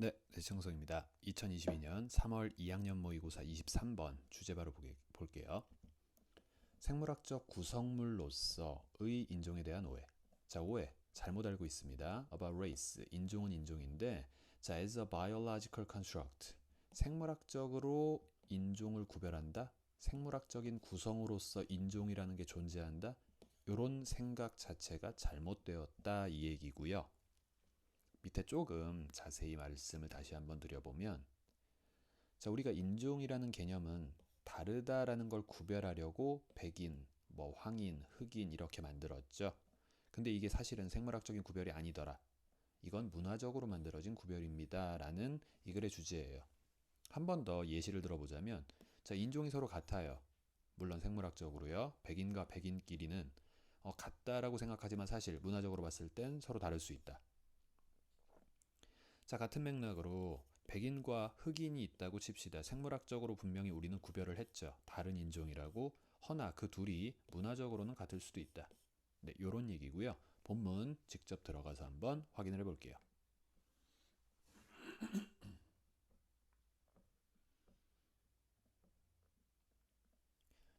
네, 대청성입니다. 2022년 3월 2학년 모의고사 23번 주제 바로 볼게요. 생물학적 구성물로서의 인종에 대한 오해. 자, 오해. 잘못 알고 있습니다. About race. 인종은 인종인데, 자, as a biological construct. 생물학적으로 인종을 구별한다? 생물학적인 구성으로서 인종이라는 게 존재한다? 이런 생각 자체가 잘못되었다 이 얘기고요. 밑에 조금 자세히 말씀을 다시 한번 드려보면, 자, 우리가 인종이라는 개념은 다르다라는 걸 구별하려고 백인, 뭐 황인, 흑인 이렇게 만들었죠. 근데 이게 사실은 생물학적인 구별이 아니더라. 이건 문화적으로 만들어진 구별입니다. 라는 이 글의 주제예요. 한 번 더 예시를 들어보자면, 자, 인종이 서로 같아요. 물론 생물학적으로요. 백인과 백인끼리는 같다라고 생각하지만 사실 문화적으로 봤을 땐 서로 다를 수 있다. 자, 같은 맥락으로 백인과 흑인이 있다고 칩시다. 생물학적으로 분명히 우리는 구별을 했죠. 다른 인종이라고. 허나 그 둘이 문화적으로는 같을 수도 있다. 네, 요런 얘기고요. 본문 직접 들어가서 한번 확인을 해볼게요.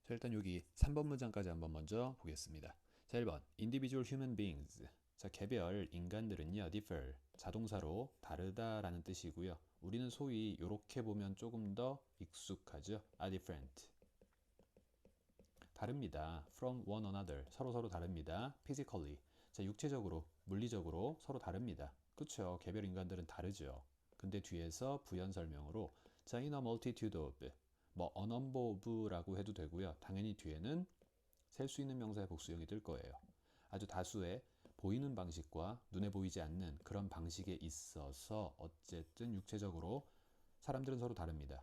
자, 일단 여기 3번 문장까지 한번 먼저 보겠습니다. 자, 1번 individual human beings. 자, 개별 인간들은요, differ, 자동사로 다르다라는 뜻이고요. 우리는 소위 이렇게 보면 조금 더 익숙하죠. are different. 다릅니다. from one another. 서로 다릅니다. physically. 자, 육체적으로, 물리적으로 서로 다릅니다. 그쵸? 개별 인간들은 다르죠. 근데 뒤에서 부연 설명으로 자, in a multitude of, 뭐 a number of라고 해도 되고요. 당연히 뒤에는 셀 수 있는 명사의 복수형이 뜰 거예요. 아주 다수의 보이는 방식과 눈에 보이지 않는 그런 방식에 있어서 어쨌든 육체적으로 사람들은 서로 다릅니다.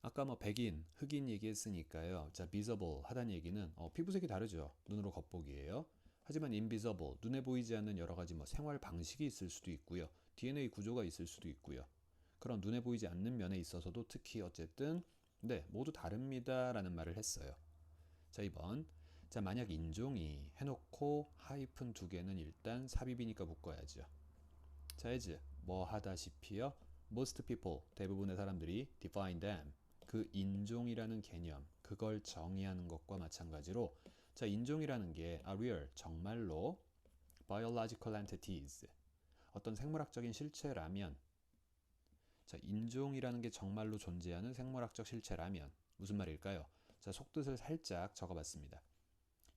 아까 뭐 백인, 흑인 얘기했으니까요. 자, visible 하다는 얘기는 피부색이 다르죠. 눈으로 겉보기예요. 하지만 invisible, 눈에 보이지 않는 여러 가지 뭐 생활 방식이 있을 수도 있고요. DNA 구조가 있을 수도 있고요. 그런 눈에 보이지 않는 면에 있어서도 특히 어쨌든 네, 모두 다릅니다라는 말을 했어요. 자, 2번. 자, 만약 인종이 해놓고 하이픈 두 개는 일단 삽입이니까 묶어야죠. 자, as 뭐 하다시피요. Most people, 대부분의 사람들이 define them, 그 인종이라는 개념, 그걸 정의하는 것과 마찬가지로 자, 인종이라는 게 are real, 정말로 biological entities, 어떤 생물학적인 실체라면 자, 인종이라는 게 정말로 존재하는 생물학적 실체라면 무슨 말일까요? 자, 속뜻을 살짝 적어봤습니다.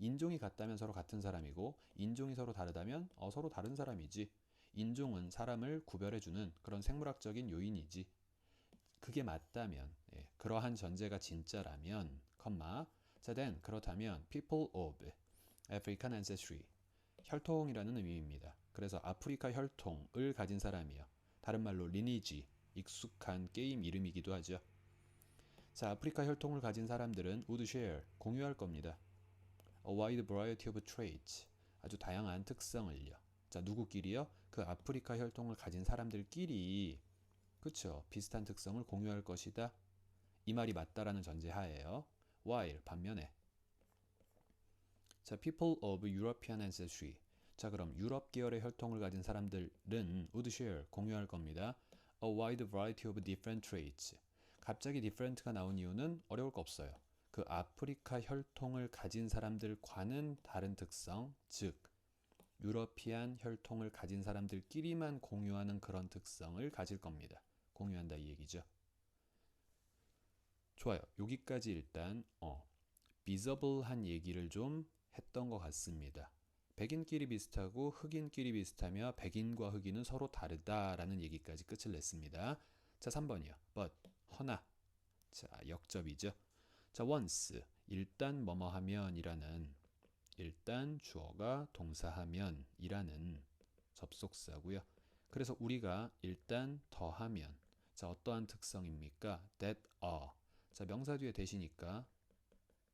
인종이 같다면 서로 같은 사람이고 인종이 서로 다르다면 서로 다른 사람이지. 인종은 사람을 구별해주는 그런 생물학적인 요인이지. 그게 맞다면, 그러한 전제가 진짜라면, 자, then 그렇다면 people of African ancestry, 혈통이라는 의미입니다. 그래서 아프리카 혈통을 가진 사람이요. 다른 말로 lineage, 익숙한 게임 이름이기도 하죠. 자, 아프리카 혈통을 가진 사람들은 would share, 공유할 겁니다. A wide variety of traits, 아주 다양한 특성을요. 자, 누구끼리요? 그 아프리카 혈통을 가진 사람들끼리, 그쵸? 비슷한 특성을 공유할 것이다. 이 말이 맞다라는 전제하에요. while, 반면에. 자, people of European ancestry. 자, 그럼 유럽 계열의 혈통을 가진 사람들은 would share, 공유할 겁니다. A wide variety of different traits. 갑자기 different가 나온 이유는 어려울 거 없어요. 그 아프리카 혈통을 가진 사람들과는 다른 특성, 즉 유러피안 혈통을 가진 사람들끼리만 공유하는 그런 특성을 가질 겁니다. 공유한다 이 얘기죠. 좋아요. 여기까지 일단 비저블한 얘기를 좀 했던 것 같습니다. 백인끼리 비슷하고 흑인끼리 비슷하며 백인과 흑인은 서로 다르다라는 얘기까지 끝을 냈습니다. 자, 3번이요. but, 허나. 자, 역접이죠. 자, once, 일단 뭐뭐 하면이라는, 일단 주어가 동사하면이라는 접속사고요. 그래서 우리가 일단 더하면, 자, 어떠한 특성입니까? that are. 자, 명사 뒤에 대시니까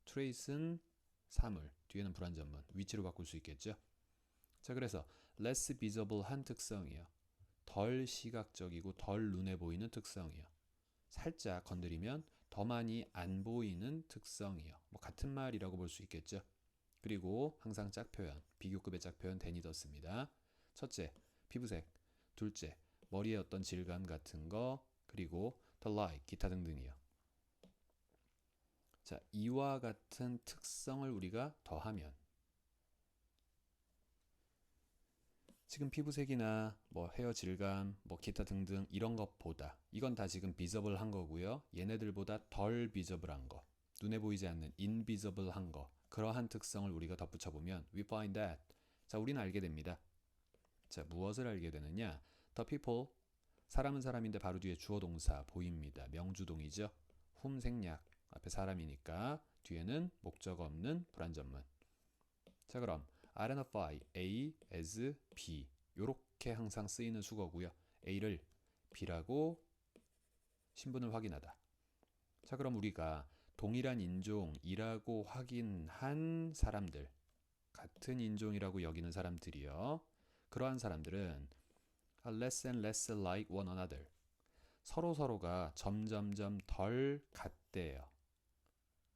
trace는 사물, 뒤에는 불완전문, 위치로 바꿀 수 있겠죠. 자, 그래서 less visible 한 특성이요. 덜 시각적이고 덜 눈에 보이는 특성이요. 살짝 건드리면 더 많이 안 보이는 특성이요. 뭐 같은 말이라고 볼 수 있겠죠. 그리고 항상 짝표현, 비교급의 짝표현 than이 떴습니다. 첫째, 피부색. 둘째, 머리의 어떤 질감 같은 거. 그리고 the like, 기타 등등이요. 자, 이와 같은 특성을 우리가 더하면 지금 피부색이나 뭐 헤어 질감, 뭐 기타 등등 이런 것보다 이건 다 지금 비저블한 거고요. 얘네들보다 덜 비저블한 거, 눈에 보이지 않는 인비저블한 거, 그러한 특성을 우리가 덧붙여 보면 we find that. 자, 우리는 알게 됩니다. 자, 무엇을 알게 되느냐? The people, 사람은 사람인데 바로 뒤에 주어 동사 보입니다. 명주동이죠. whom 생략, 앞에 사람이니까 뒤에는 목적 없는 불완전문. 자, 그럼 identify A as B 요렇게 항상 쓰이는 수거고요. A를 B라고 신분을 확인하다. 자, 그럼 우리가 동일한 인종이라고 확인한 사람들, 같은 인종이라고 여기는 사람들이요. 그러한 사람들은 less and less like one another. 서로가 점점점 덜 같대요.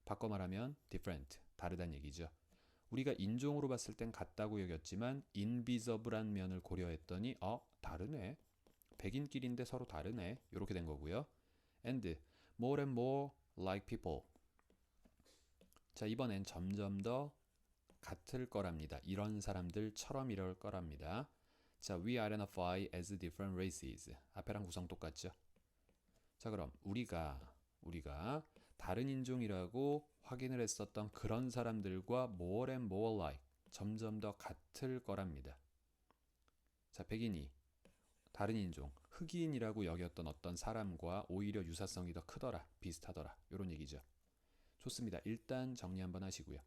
바꿔 말하면 different, 다르다는 얘기죠. 우리가 인종으로 봤을 땐 같다고 여겼지만 인비저블한 면을 고려했더니 다르네. 백인끼리인데 서로 다르네. 이렇게 된 거고요. And more and more like people. 자, 이번엔 점점 더 같을 거랍니다. 이런 사람들처럼 이럴 거랍니다. 자, we identify as different races. 앞에랑 구성 똑같죠? 자, 그럼 우리가 다른 인종이라고 확인을 했었던 그런 사람들과 more and more like, 점점 더 같을 거랍니다. 자, 백인이 다른 인종, 흑인이라고 여겼던 어떤 사람과 오히려 유사성이 더 크더라, 비슷하더라, 이런 얘기죠. 좋습니다. 일단 정리 한번 하시고요.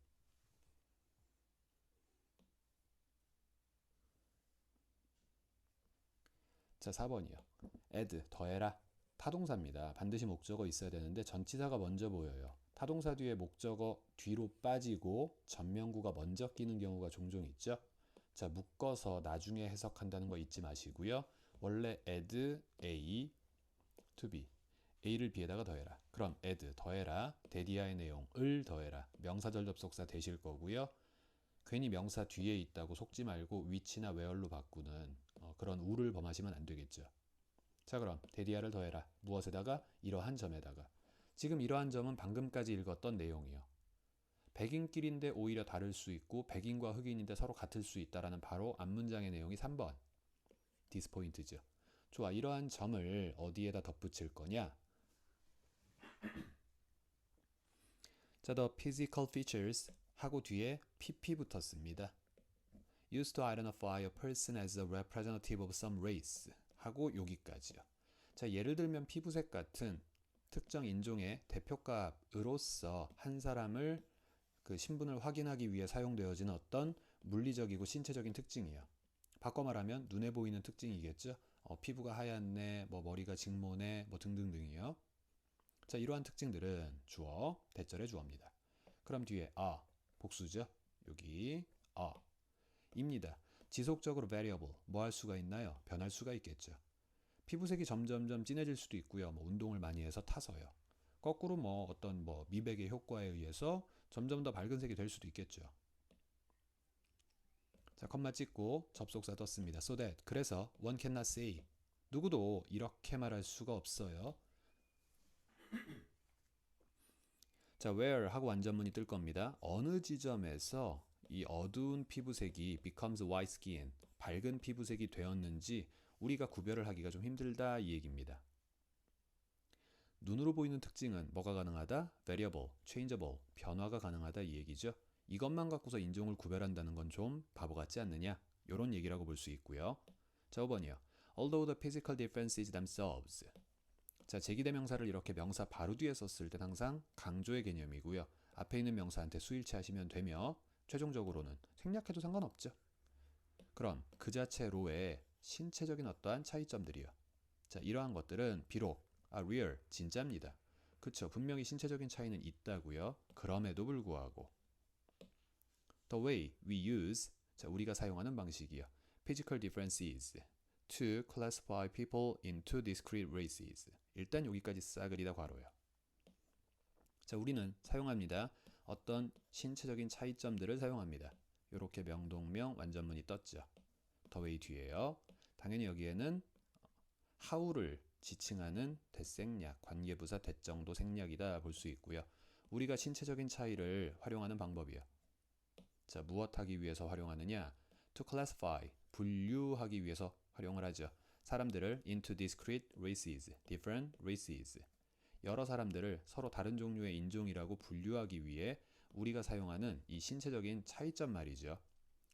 자, 4번이요. add, 더해라. 타동사입니다. 반드시 목적어 있어야 되는데 전치사가 먼저 보여요. 타동사 뒤에 목적어 뒤로 빠지고 전면구가 먼저 끼는 경우가 종종 있죠. 자, 묶어서 나중에 해석한다는 거 잊지 마시고요. 원래 add A to B, A를 B에다가 더해라. 그럼 add, 더해라. 대디아의 내용을 더해라. 명사절 접속사 되실 거고요. 괜히 명사 뒤에 있다고 속지 말고 위치나 where로 바꾸는 그런 우를 범하시면 안 되겠죠. 자, 그럼 대디아를 더해라. 무엇에다가? 이러한 점에다가. 지금 이러한 점은 방금까지 읽었던 내용이요. 백인끼리인데 오히려 다를 수 있고 백인과 흑인인데 서로 같을 수 있다라는 바로 앞문장의 내용이 3번. 디스포인트죠. 좋아, 이러한 점을 어디에다 덧붙일 거냐? 자, the physical features 하고 뒤에 pp 붙었습니다. used to identify a person as a representative of some race 하고 여기까지요. 자, 예를 들면 피부색 같은 특정 인종의 대표값으로서 한 사람을 그 신분을 확인하기 위해 사용되어지는 어떤 물리적이고 신체적인 특징이요. 바꿔 말하면 눈에 보이는 특징이겠죠. 피부가 하얗네, 뭐 머리가 직모네, 뭐 등등등이요. 자, 이러한 특징들은 주어, 대절의 주어입니다. 그럼 뒤에 복수죠. 여기 입니다. 지속적으로 variable, 뭐 할 수가 있나요? 변할 수가 있겠죠. 피부색이 점점점 진해질 수도 있고요. 뭐 운동을 많이 해서 타서요. 거꾸로 뭐 어떤 뭐 미백의 효과에 의해서 점점 더 밝은 색이 될 수도 있겠죠. 자, 컴마 찍고 접속사 떴습니다. So that, 그래서 one cannot say, 누구도 이렇게 말할 수가 없어요. 자, where 하고 완전문이 뜰 겁니다. 어느 지점에서 이 어두운 피부색이 becomes white skin, 밝은 피부색이 되었는지 우리가 구별을 하기가 좀 힘들다 이 얘기입니다. 눈으로 보이는 특징은 뭐가 가능하다? variable, changeable, 변화가 가능하다 이 얘기죠. 이것만 갖고서 인종을 구별한다는 건 좀 바보 같지 않느냐? 이런 얘기라고 볼 수 있고요. 자, 5번이요. Although the physical differences themselves. 자, 제기대명사를 이렇게 명사 바로 뒤에 썼을 땐 항상 강조의 개념이고요. 앞에 있는 명사한테 수일치 하시면 되며 최종적으로는 생략해도 상관없죠. 그럼 그 자체로의 신체적인 어떠한 차이점들이요. 자, 이러한 것들은 비록 real, 진짜입니다. 그쵸, 분명히 신체적인 차이는 있다고요. 그럼에도 불구하고 the way we use, 자, 우리가 사용하는 방식이요. physical differences to classify people into discrete races. 일단 여기까지 싸그리다 괄호요. 자, 우리는 사용합니다. 어떤 신체적인 차이점들을 사용합니다. 이렇게 명동명 완전문이 떴죠. the way 뒤에요. 당연히 여기에는 how를 지칭하는 대생략, 관계부사 대정도 생략이다 볼 수 있고요. 우리가 신체적인 차이를 활용하는 방법이요. 자, 무엇하기 위해서 활용하느냐? To classify, 분류하기 위해서 활용을 하죠. 사람들을 into discrete races, different races. 여러 사람들을 서로 다른 종류의 인종이라고 분류하기 위해 우리가 사용하는 이 신체적인 차이점 말이죠.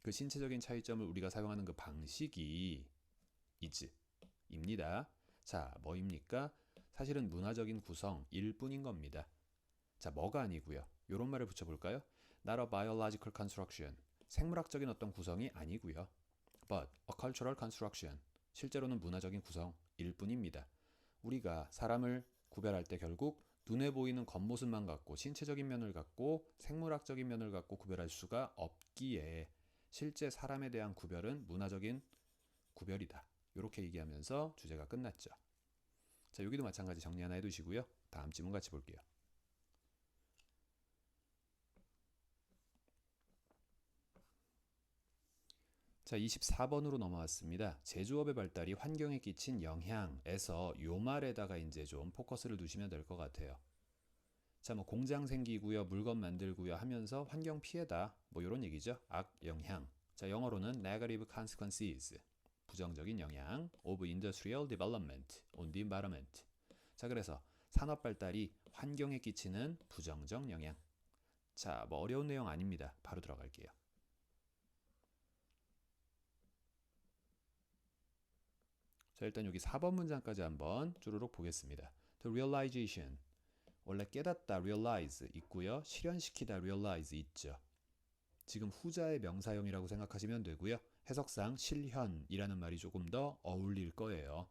그 신체적인 차이점을 우리가 사용하는 그 방식이 입니다. 자, 뭐입니까? 사실은 문화적인 구성일 뿐인 겁니다. 자, 뭐가 아니고요. 이런 말을 붙여볼까요? Not a biological construction. 생물학적인 어떤 구성이 아니고요. But a cultural construction. 실제로는 문화적인 구성일 뿐입니다. 우리가 사람을 구별할 때 결국 눈에 보이는 겉모습만 갖고 신체적인 면을 갖고 생물학적인 면을 갖고 구별할 수가 없기에 실제 사람에 대한 구별은 문화적인 구별이다. 이렇게 얘기하면서 주제가 끝났죠. 자, 여기도 마찬가지 정리 하나 해두시고요. 다음 지문 같이 볼게요. 자, 24번으로 넘어왔습니다. 제조업의 발달이 환경에 끼친 영향에서 요 말에다가 이제 좀 포커스를 두시면 될 것 같아요. 자, 뭐 공장 생기고요, 물건 만들고요 하면서 환경 피해다, 뭐 이런 얘기죠. 악 영향. 자, 영어로는 negative consequences, 부정적인 영향 of industrial development on the environment. 자, 그래서 산업 발달이 환경에 끼치는 부정적 영향. 자, 뭐 어려운 내용 아닙니다. 바로 들어갈게요. 자, 일단 여기 4번 문장까지 한번 쭈루룩 보겠습니다. The realization. 원래 깨닫다 realize 있고요. 실현시키다 realize 있죠. 지금 후자의 명사형이라고 생각하시면 되고요. 해석상 실현이라는 말이 조금 더 어울릴 거예요.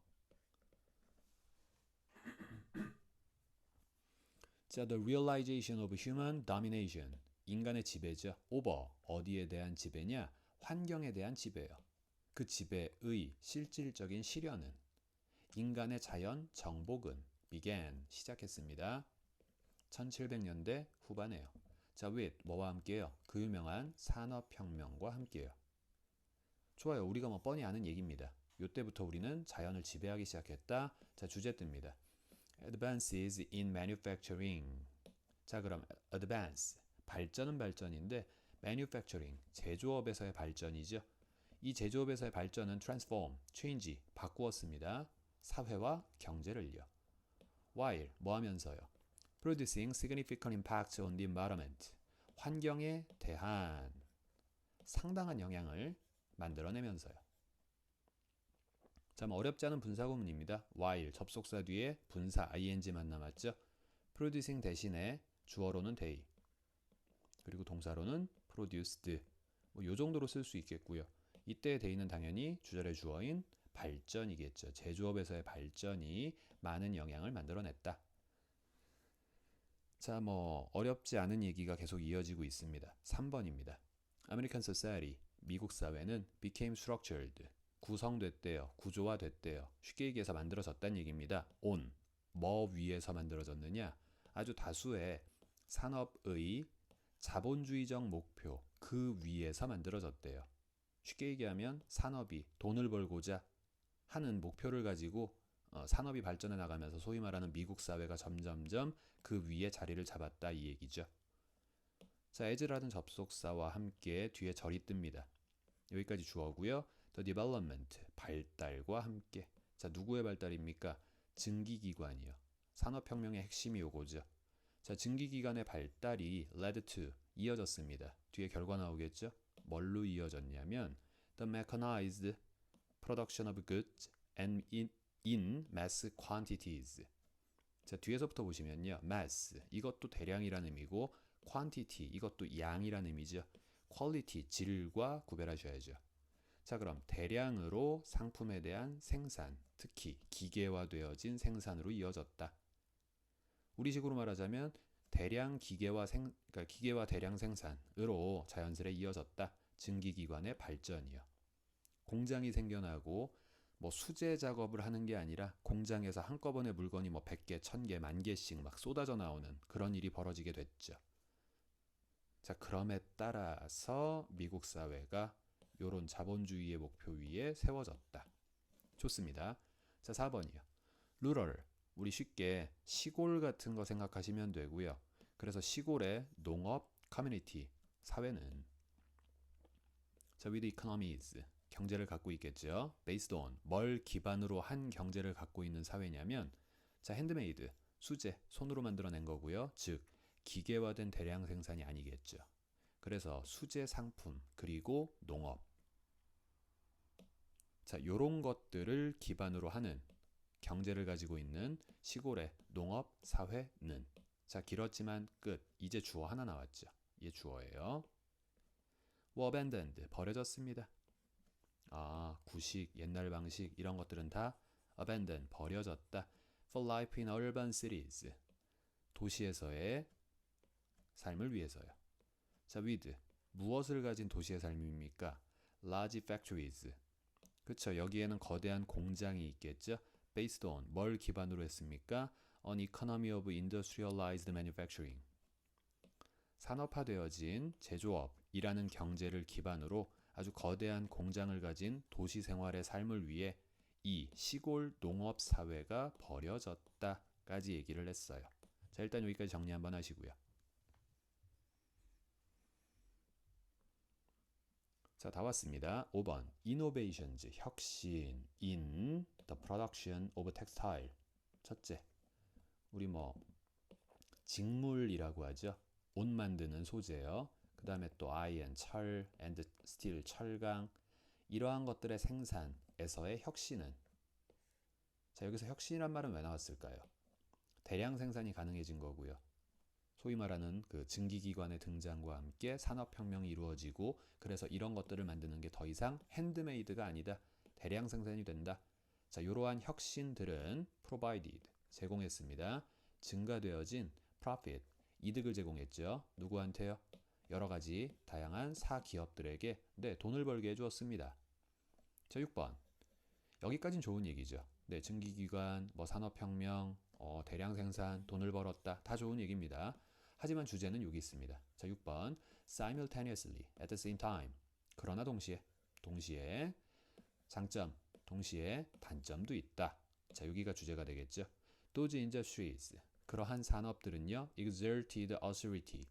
자, the realization of human domination. 인간의 지배죠. over. 어디에 대한 지배냐? 환경에 대한 지배예요. 그 지배의 실질적인 실현은 인간의 자연 정복은 began. 시작했습니다. 1700년대 후반에요. 자, with 뭐와 함께요? 그 유명한 산업혁명과 함께요. 좋아요. 우리가 뭐 뻔히 아는 얘기입니다. 이때부터 우리는 자연을 지배하기 시작했다. 자, 주제 뜹니다. Advances in manufacturing. 자, 그럼 advance 발전은 발전인데 manufacturing 제조업에서의 발전이죠. 이 제조업에서의 발전은 transform, change, 바꾸었습니다. 사회와 경제를요. while 뭐 하면서요? producing significant impact on the environment. 환경에 대한 상당한 영향을 만들어내면서요. 참 어렵지 않은 분사구문입니다. while 접속사 뒤에 분사 ing만 남았죠. producing 대신에 주어로는 they 그리고 동사로는 produced 뭐 요 정도로 쓸 수 있겠고요. 이때의 day는 당연히 주절의 주어인 발전이겠죠. 제조업에서의 발전이 많은 영향을 만들어냈다. 자, 뭐 어렵지 않은 얘기가 계속 이어지고 있습니다. 3번입니다. American society, 미국 사회는 became structured, 구성됐대요. 구조화됐대요. 쉽게 얘기해서 만들어졌다는 얘기입니다. on, 뭐 위에서 만들어졌느냐? 아주 다수의 산업의 자본주의적 목표, 그 위에서 만들어졌대요. 쉽게 얘기하면 산업이 돈을 벌고자 하는 목표를 가지고 산업이 발전해 나가면서 소위 말하는 미국 사회가 점점점 그 위에 자리를 잡았다 이 얘기죠. 자, as라는 접속사와 함께 뒤에 절이 뜹니다. 여기까지 주어고요. The development, 발달과 함께. 자, 누구의 발달입니까? 증기기관이요. 산업혁명의 핵심이 요거죠. 자, 증기기관의 발달이 led to, 이어졌습니다. 뒤에 결과 나오겠죠? 뭘로 이어졌냐면 the mechanized production of goods and in mass quantities. 자, 뒤에서부터 보시면요. mass, 이것도 대량이라는 의미고 quantity, 이것도 양이라는 의미죠. quality, 질과 구별하셔야죠. 자, 그럼 대량으로 상품에 대한 생산, 특히 기계화되어진 생산으로 이어졌다. 우리식으로 말하자면 대량 그러니까 기계화 대량 생산으로 자연스레 이어졌다. 증기기관의 발전이요. 공장이 생겨나고 뭐 수제 작업을 하는 게 아니라 공장에서 한꺼번에 물건이 뭐 100개, 1000개, 10,000개씩 막 쏟아져 나오는 그런 일이 벌어지게 됐죠. 자, 그럼에 따라서 미국 사회가 요런 자본주의의 목표 위에 세워졌다. 좋습니다. 자, 4번이요. rural. 우리 쉽게 시골 같은 거 생각하시면 되고요. 그래서 시골의 농업 커뮤니티 사회는 자, with economies 경제를 갖고 있겠죠. based on 뭘 기반으로 한 경제를 갖고 있는 사회냐면 자, 핸드메이드 수제 손으로 만들어낸 거고요. 즉 기계화된 대량 생산이 아니겠죠. 그래서 수제 상품 그리고 농업 자, 요런 것들을 기반으로 하는 경제를 가지고 있는 시골의 농업 사회는 자, 길었지만 끝. 이제 주어 하나 나왔죠. 이게 주어예요. abandoned 버려졌습니다. 아, 구식, 옛날 방식 이런 것들은 다 abandon 버려졌다. For life in urban cities 도시에서의 삶을 위해서요. 자, with 무엇을 가진 도시의 삶입니까? Large factories 그쵸, 여기에는 거대한 공장이 있겠죠. Based on 뭘 기반으로 했습니까? On economy of industrialized manufacturing 산업화되어진 제조업이라는 경제를 기반으로 아주 거대한 공장을 가진 도시 생활의 삶을 위해 이 시골 농업 사회가 버려졌다까지 얘기를 했어요. 자, 일단 여기까지 정리 한번 하시고요. 자, 다 왔습니다. 5번 innovations 혁신 in the production of textile 첫째, 우리 직물이라고 하죠. 옷 만드는 소재요. 그 다음에 또 iron, 철, and steel, 철강 이러한 것들의 생산에서의 혁신은 자, 여기서 혁신이란 말은 왜 나왔을까요? 대량 생산이 가능해진 거고요. 소위 말하는 그 증기기관의 등장과 함께 산업혁명이 이루어지고 그래서 이런 것들을 만드는 게 더 이상 핸드메이드가 아니다. 대량 생산이 된다. 자, 이러한 혁신들은 provided 제공했습니다. 증가되어진 profit 이득을 제공했죠. 누구한테요? 여러 가지 다양한 사기업들에게 네, 돈을 벌게 해주었습니다. 자, 6번 여기까지는 좋은 얘기죠. 네, 증기기관, 산업혁명, 대량 생산, 돈을 벌었다. 다 좋은 얘기입니다. 하지만 주제는 여기 있습니다. 자, 6번 simultaneously, at the same time 그러나 동시에 장점, 동시에 단점도 있다. 자, 여기가 주제가 되겠죠. Those industries 그러한 산업들은요 exerted authority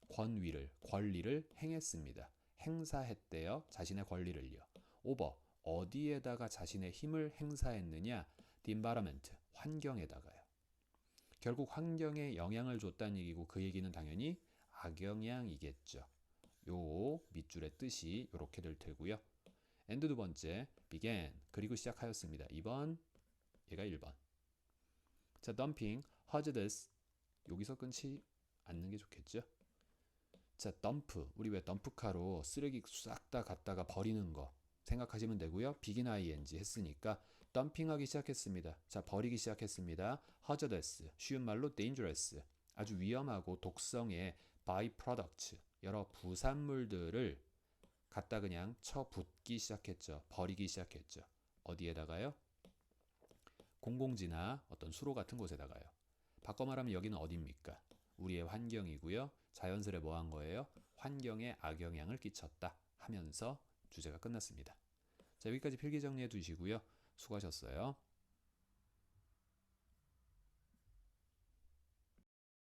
권리를 행했습니다. 행사했대요. 자신의 권리를요. over 어디에다가 자신의 힘을 행사했느냐? The environment 환경에다가요. 결국 환경에 영향을 줬다는 얘기고 그 얘기는 당연히 악영향이겠죠. 요 밑줄의 뜻이 이렇게 될 테고요. and 두 번째 began 그리고 시작하였습니다. 2번 얘가 1번. 자, dumping hazardous 여기서 끊지 않는 게 좋겠죠. 자, 덤프 우리 왜 덤프카로 쓰레기 싹 다 갖다가 버리는 거 생각하시면 되고요. begin ing 했으니까 덤핑하기 시작했습니다. 자, 버리기 시작했습니다. hazardous 쉬운 말로 dangerous 아주 위험하고 독성의 byproducts 여러 부산물들을 갖다 그냥 쳐붓기 시작했죠. 버리기 시작했죠. 어디에다가요? 공공지나 어떤 수로 같은 곳에다가요. 바꿔 말하면 여기는 어디입니까? 우리의 환경이고요. 자연스레 뭐 한 거예요? 환경에 악영향을 끼쳤다 하면서 주제가 끝났습니다. 자, 여기까지 필기 정리해 두시고요. 수고하셨어요.